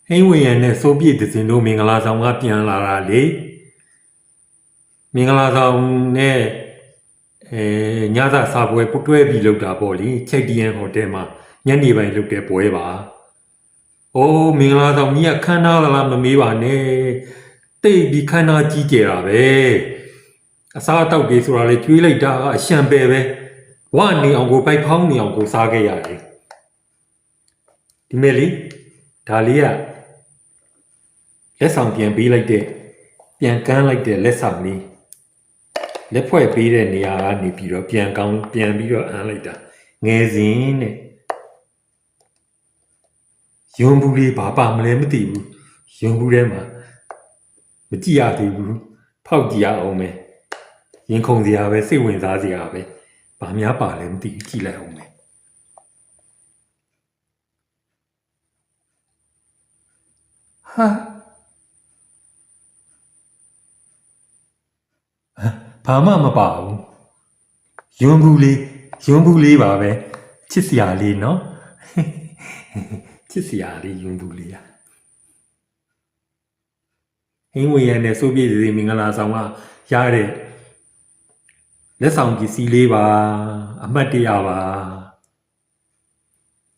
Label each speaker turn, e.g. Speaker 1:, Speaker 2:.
Speaker 1: ဟင်းဝင်ရနဲ့စိုးပြည့်တဲ့စင်တို့မင်္ဂလာဆောင်ကပြန်လာတာလေမင်္ဂလာဆောင်နဲ့ညစာစားပွဲတွဲပြီးလုပ်တာပေါ့လေချက်တီယန်ဟိုတယ်မှာညနေပိုင်းလုပ်တဲ့ပွဲပါ။အိုးမင်္ဂလာဆောင်ကြီးကခန်းနာလားမမေးပါနဲ့တိတ်ပြီးခန်းနာကြီးကျယ်တာပဲအစားအသောက်တွေဆိုတာလေကျွေးလိုက်တာအရှံပဲပဲဝနေအောင်ကိုပိုက်ဖောင်းနေအောင်ကိုစားခဲ့ရတယ်ဒီမဲ့လေဒါလေးကလက်ဆောင်ပြန်ပေးလိုက်တဲ့ပြန်ကမ်းလိုက်တဲ့လက်ဆောင်လေးလက်ဖွဲ့ပေးတဲ့နေရာကနေပြီးတော့ပြန်ပြီးတော့အမ်းလိုက်တာငယ်စဉ်နဲ့ယွန်ဘူးလေးဘာပါမလဲမသိဘူးယွန်ဘူးထဲမှာမကြည့်ရသေးဘူးဖောက်ကြည့်ရအောင်မယ်ရင်ခုန်စရာပဲစိတ်ဝင်စားစရာပဲဘာများပါလဲမသိဘူးကြည့်လိုက်အောင်မယ်ဟာဘာမှမပါဘူးယွန်ဘူးလေးပါပဲချစ်စရာလေးနော်ချစ်စရာလေးယွန်ဘူးလေးဟင်းဝင်ရနဲ့စိုးပြည့်စီမင်္ဂလာဆောင်ကရတဲ့လက်ဆောင်ပစ္စည်းလေးပါအမှတ်တရပါ